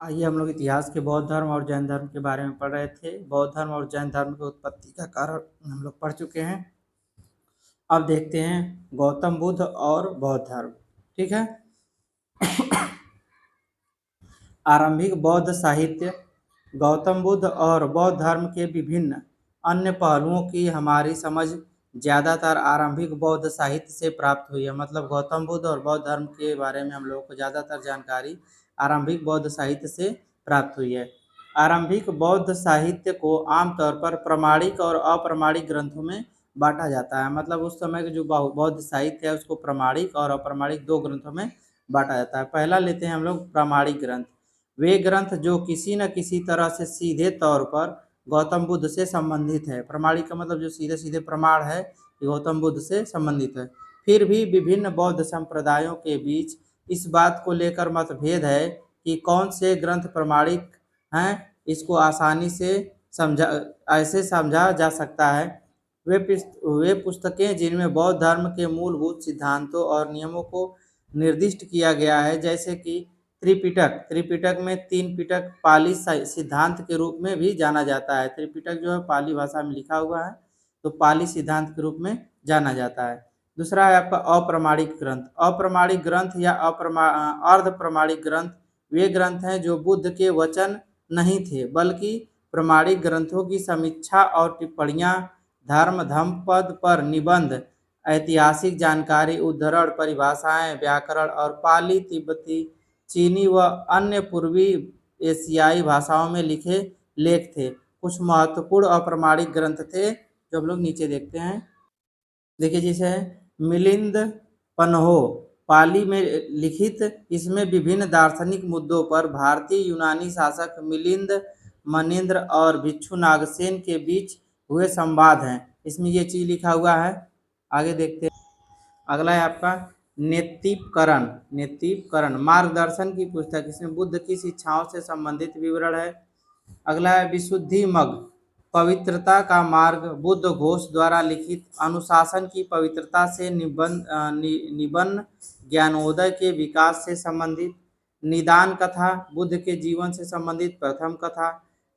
आइए हम लोग इतिहास के बौद्ध धर्म और जैन धर्म के बारे में पढ़ रहे थे। बौद्ध धर्म और जैन धर्म की उत्पत्ति का कारण हम लोग पढ़ चुके हैं। अब देखते हैं गौतम बुद्ध और बौद्ध धर्म। ठीक है। आरंभिक बौद्ध साहित्य। गौतम बुद्ध और बौद्ध धर्म के विभिन्न अन्य पहलुओं की हमारी समझ ज़्यादातर आरंभिक बौद्ध साहित्य से प्राप्त हुई है। मतलब गौतम बुद्ध और बौद्ध धर्म के बारे में हम लोगों को ज़्यादातर जानकारी आरंभिक बौद्ध साहित्य से प्राप्त हुई है। आरंभिक बौद्ध साहित्य को आमतौर पर प्रमाणिक और अप्रमाणिक ग्रंथों में बांटा जाता है। मतलब उस समय के जो बौद्ध साहित्य है उसको प्रमाणिक और अप्रमाणिक दो ग्रंथों में बांटा जाता है। पहला लेते हैं हम लोग प्रमाणिक ग्रंथ। वे ग्रंथ जो किसी न किसी तरह से सीधे तौर पर गौतम बुद्ध से संबंधित है। प्रमाणिक का मतलब जो सीधे सीधे प्रमाण है कि गौतम बुद्ध से संबंधित है। फिर भी विभिन्न बौद्ध संप्रदायों के बीच इस बात को लेकर मतभेद है कि कौन से ग्रंथ प्रमाणिक हैं। इसको आसानी से समझा जा सकता है। वे पुस्तकें जिनमें बौद्ध धर्म के मूलभूत सिद्धांतों और नियमों को निर्दिष्ट किया गया है, जैसे कि त्रिपिटक। त्रिपिटक में तीन पिटक पाली सिद्धांत के रूप में भी जाना जाता है। त्रिपिटक जो है पाली भाषा में लिखा हुआ है, तो पाली सिद्धांत के रूप में जाना जाता है। दूसरा है आपका अप्रमाणिक ग्रंथ। अप्रमाणिक ग्रंथ या अर्ध प्रमाणिक ग्रंथ वे ग्रंथ हैं जो बुद्ध के वचन नहीं थे, बल्कि प्रमाणिक ग्रंथों की समीक्षा और टिप्पणियाँ, धर्म धम्मपद पर निबंध, ऐतिहासिक जानकारी, उद्धरण, परिभाषाएं, व्याकरण और पाली, तिब्बती, चीनी व अन्य पूर्वी एशियाई भाषाओं में लिखे लेख थे। कुछ महत्वपूर्ण अप्रमाणिक ग्रंथ थे जो हम लोग नीचे देखते हैं। देखिए जैसे मिलिंद पन्हो पाली में लिखित, इसमें विभिन्न दार्शनिक मुद्दों पर भारतीय यूनानी शासक मिलिंद मनेंद्र और भिक्षु नागसेन के बीच हुए संवाद हैं। इसमें ये चीज लिखा हुआ है। आगे देखते हैं। अगला है आपका नेत्तिपकरण। नेत्तिपकरण मार्गदर्शन की पुस्तक, इसमें बुद्ध की शिक्षाओं से संबंधित विवरण है। अगला है विशुद्धि मग, पवित्रता का मार्ग, बुद्ध घोष द्वारा लिखित, अनुशासन की पवित्रता से निबंध, ज्ञानोदय के विकास से संबंधित। निदान कथा, बुद्ध के जीवन से संबंधित प्रथम कथा।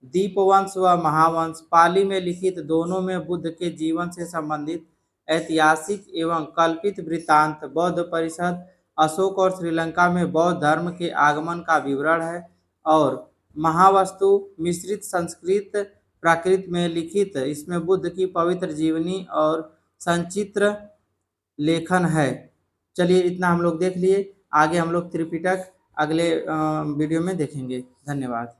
दीपवंश व महावंश, पाली में लिखित, दोनों में बुद्ध के जीवन से संबंधित ऐतिहासिक एवं कल्पित वृत्तांत। बौद्ध परिषद, अशोक और श्रीलंका में बौद्ध धर्म के आगमन का विवरण है। और महावस्तु, मिश्रित संस्कृत प्राकृत में लिखित, इसमें बुद्ध की पवित्र जीवनी और संचित्र लेखन है। चलिए इतना हम लोग देख लिए। आगे हम लोग त्रिपिटक अगले वीडियो में देखेंगे। धन्यवाद।